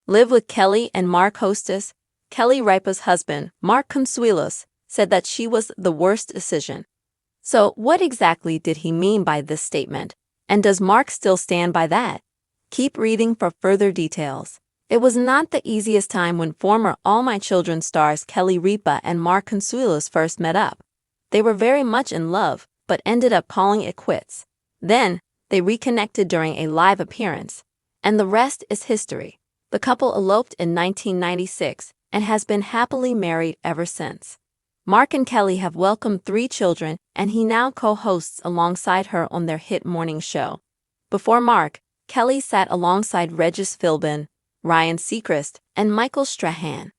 Live with Kelly and Mark hostess, Kelly Ripa's husband, Mark Consuelos, said that she was the worst decision. So, what exactly did he mean by this statement? And does Mark still stand by that? Keep reading for further details. It was not the easiest time when former All My Children stars Kelly Ripa and Mark Consuelos first met up. They were very much in love, but ended up calling it quits. Then, they reconnected during a live appearance. And the rest is history. The couple eloped in 1996 and has been happily married ever since. Mark and Kelly have welcomed 3 children, and he now co-hosts alongside her on their hit morning show. Before Mark, Kelly sat alongside Regis Philbin, Ryan Seacrest, and Michael Strahan.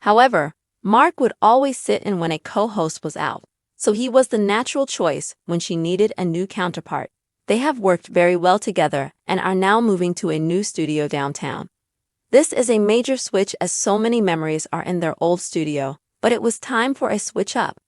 However, Mark would always sit in when a co-host was out, so he was the natural choice when she needed a new counterpart. They have worked very well together and are now moving to a new studio downtown. This is a major switch as so many memories are in their old studio, but it was time for a switch up.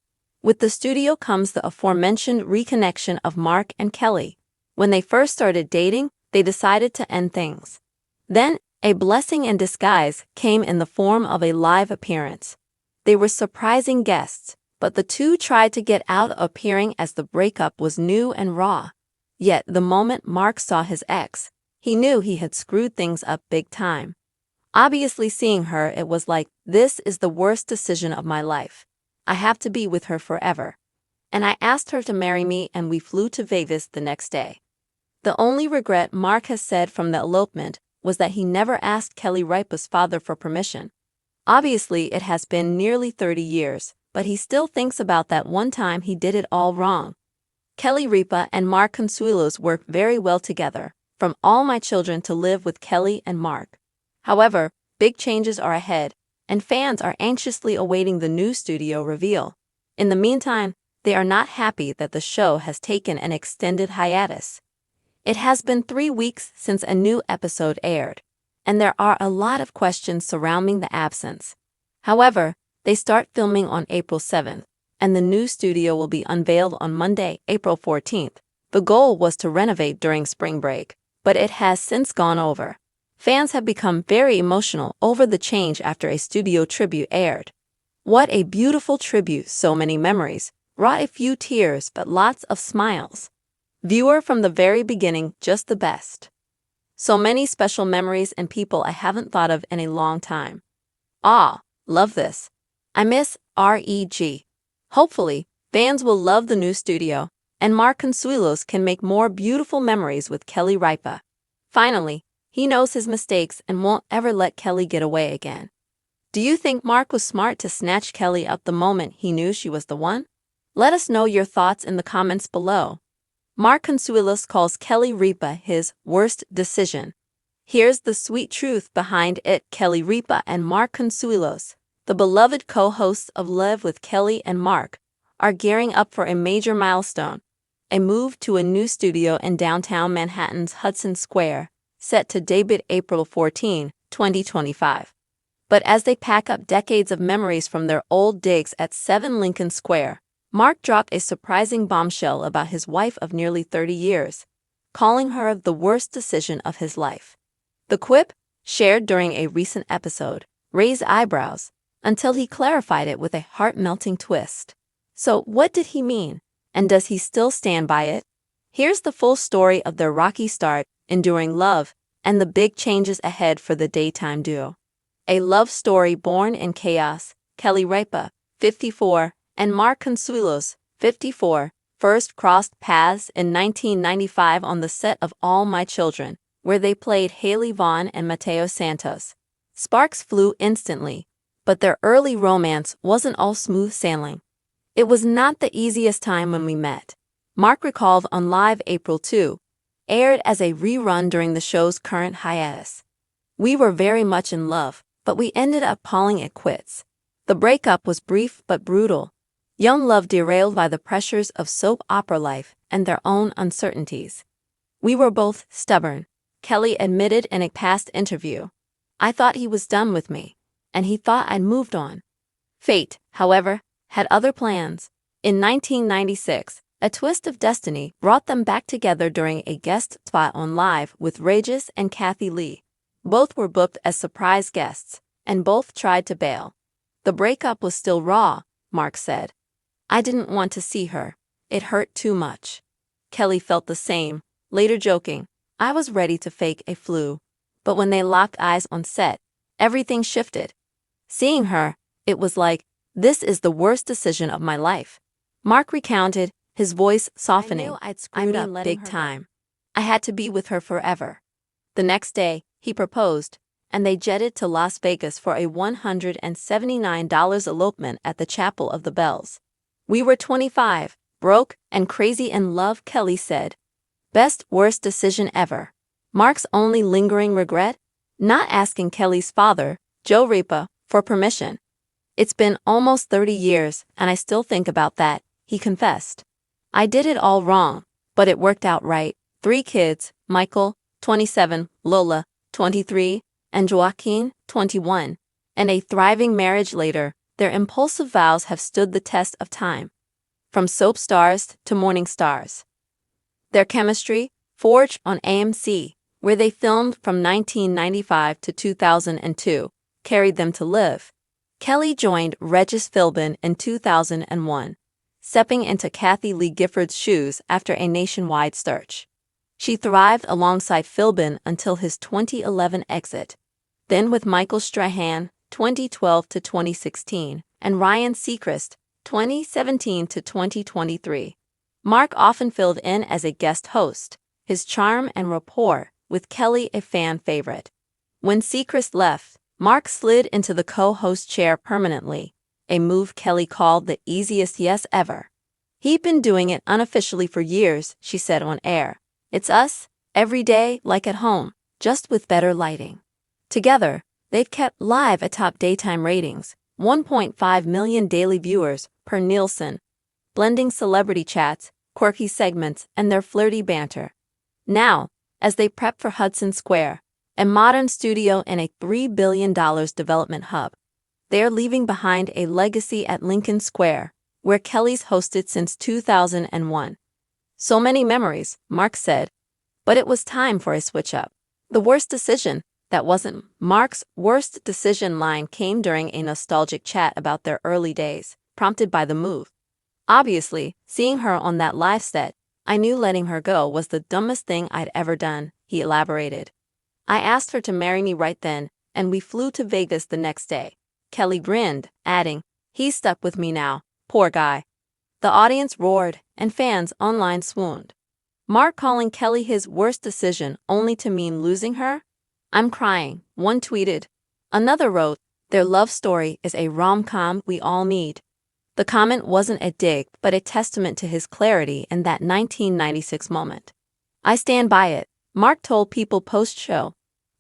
With the studio comes the aforementioned reconnection of Mark and Kelly. When they first started dating, they decided to end things. Then, a blessing in disguise came in the form of a live appearance. They were surprising guests, but the two tried to get out of appearing as the breakup was new and raw. Yet the moment Mark saw his ex, he knew he had screwed things up big time. Obviously seeing her, it was like, this is the worst decision of my life. I have to be with her forever. And I asked her to marry me and we flew to Vegas the next day. The only regret Mark has said from the elopement was that he never asked Kelly Ripa's father for permission. Obviously it has been nearly 30 years, but he still thinks about that one time he did it all wrong. Kelly Ripa and Mark Consuelos work very well together, from All My Children to Live with Kelly and Mark. However, big changes are ahead, and fans are anxiously awaiting the new studio reveal. In the meantime, they are not happy that the show has taken an extended hiatus. It has been 3 weeks since a new episode aired, and there are a lot of questions surrounding the absence. However, they start filming on April 7th, and the new studio will be unveiled on Monday, April 14th. The goal was to renovate during spring break, but it has since gone over. Fans have become very emotional over the change after a studio tribute aired. What a beautiful tribute, so many memories, brought a few tears but lots of smiles. Viewer from the very beginning, just the best. So many special memories and people I haven't thought of in a long time. Ah, love this. I miss REG. Hopefully, fans will love the new studio, and Mark Consuelos can make more beautiful memories with Kelly Ripa. Finally, he knows his mistakes and won't ever let Kelly get away again. Do you think Mark was smart to snatch Kelly up the moment he knew she was the one? Let us know your thoughts in the comments below. Mark Consuelos calls Kelly Ripa his worst decision. Here's the sweet truth behind it. Kelly Ripa and Mark Consuelos, the beloved co-hosts of Live with Kelly and Mark, are gearing up for a major milestone, a move to a new studio in downtown Manhattan's Hudson Square, set to debut April 14, 2025. But as they pack up decades of memories from their old digs at 7 Lincoln Square, Mark dropped a surprising bombshell about his wife of nearly 30 years, calling her the worst decision of his life. The quip, shared during a recent episode, raised eyebrows, until he clarified it with a heart-melting twist. So what did he mean, and does he still stand by it? Here's the full story of their rocky start, enduring love, and the big changes ahead for the daytime duo. A love story born in chaos. Kelly Ripa, 54, and Mark Consuelos, 54, first crossed paths in 1995 on the set of All My Children, where they played Haley Vaughn and Mateo Santos. Sparks flew instantly, but their early romance wasn't all smooth sailing. It was not the easiest time when we met. Mark recalled on Live April 2, aired as a rerun during the show's current hiatus. We were very much in love, but we ended up calling it quits. The breakup was brief but brutal. Young love derailed by the pressures of soap opera life and their own uncertainties. We were both stubborn, Kelly admitted in a past interview. I thought he was done with me, and he thought I'd moved on. Fate, however, had other plans. In 1996, a twist of destiny brought them back together during a guest spot on Live with Regis and Kathy Lee. Both were booked as surprise guests, and both tried to bail. The breakup was still raw, Mark said. I didn't want to see her. It hurt too much. Kelly felt the same, later joking, I was ready to fake a flu. But when they locked eyes on set, everything shifted. Seeing her, it was like, this is the worst decision of my life. Mark recounted, his voice softening. I'd screwed up big time. I had to be with her forever. The next day, he proposed, and they jetted to Las Vegas for a $179 elopement at the Chapel of the Bells. We were 25, broke, and crazy in love, Kelly said. Best worst decision ever. Mark's only lingering regret? Not asking Kelly's father, Joe Ripa, for permission. It's been almost 30 years, and I still think about that, he confessed. I did it all wrong, but it worked out right. 3 kids, Michael, 27, Lola, 23, and Joaquin, 21, and a thriving marriage later, their impulsive vows have stood the test of time. From soap stars to morning stars. Their chemistry, forged on AMC, where they filmed from 1995 to 2002, carried them to live. Kelly joined Regis Philbin in 2001, stepping into Kathy Lee Gifford's shoes after a nationwide search. She thrived alongside Philbin until his 2011 exit. Then with Michael Strahan, 2012 to 2016, and Ryan Seacrest, 2017 to 2023. Mark often filled in as a guest host, his charm and rapport with Kelly a fan favorite. When Seacrest left, Mark slid into the co-host chair permanently, a move Kelly called the easiest yes ever. He'd been doing it unofficially for years, she said on air. It's us, every day, like at home, just with better lighting. Together, they've kept live atop daytime ratings, 1.5 million daily viewers per Nielsen, blending celebrity chats, quirky segments, and their flirty banter. Now, as they prep for Hudson Square, a modern studio in a $3 billion development hub, they are leaving behind a legacy at Lincoln Square, where Kelly's hosted since 2001. So many memories, Mark said. But it was time for a switch-up. The worst decision, that wasn't Mark's worst decision line came during a nostalgic chat about their early days, prompted by the move. Obviously, seeing her on that live set, I knew letting her go was the dumbest thing I'd ever done, he elaborated. I asked her to marry me right then, and we flew to Vegas the next day. Kelly grinned, adding, he's stuck with me now, poor guy. The audience roared, and fans online swooned. Mark calling Kelly his worst decision only to mean losing her? I'm crying, one tweeted. Another wrote, their love story is a rom-com we all need. The comment wasn't a dig, but a testament to his clarity in that 1996 moment. I stand by it, Mark told People post-show.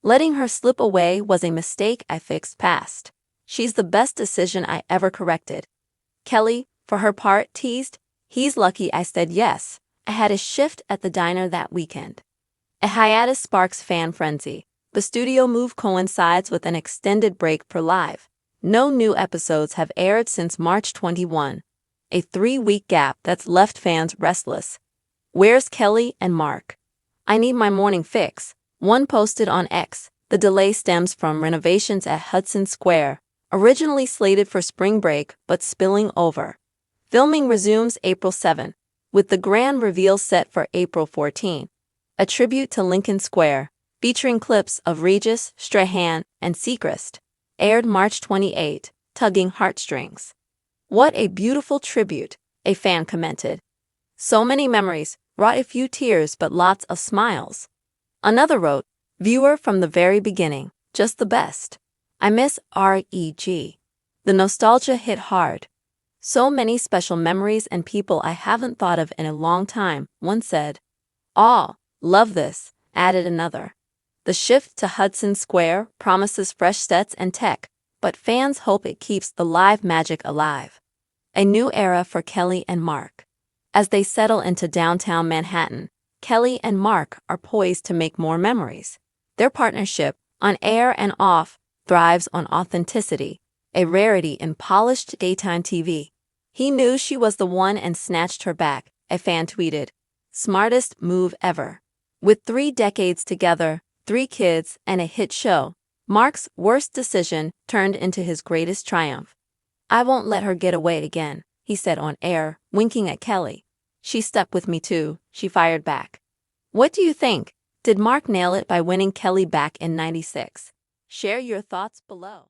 Letting her slip away was a mistake I fixed past. She's the best decision I ever corrected. Kelly, for her part, teased, he's lucky I said yes. I had a shift at the diner that weekend. A hiatus sparks fan frenzy. The studio move coincides with an extended break per live. No new episodes have aired since March 21. A 3-week gap that's left fans restless. Where's Kelly and Mark? I need my morning fix. One posted on X. The delay stems from renovations at Hudson Square, originally slated for spring break but spilling over. Filming resumes April 7, with the grand reveal set for April 14. A tribute to Lincoln Square, featuring clips of Regis, Strahan, and Seacrest, aired March 28, tugging heartstrings. What a beautiful tribute, a fan commented. So many memories, brought a few tears but lots of smiles. Another wrote, viewer from the very beginning, just the best. I miss REG. The nostalgia hit hard. So many special memories and people I haven't thought of in a long time, one said. Aw, love this, added another. The shift to Hudson Square promises fresh sets and tech, but fans hope it keeps the live magic alive. A new era for Kelly and Mark. As they settle into downtown Manhattan, Kelly and Mark are poised to make more memories. Their partnership, on air and off, thrives on authenticity, a rarity in polished daytime TV. He knew she was the one and snatched her back, a fan tweeted. Smartest move ever. With 3 decades together, 3 kids, and a hit show, Mark's worst decision turned into his greatest triumph. "I won't let her get away again," he said on air, winking at Kelly. "She stuck with me too," she fired back. What do you think? Did Mark nail it by winning Kelly back in '96? Share your thoughts below.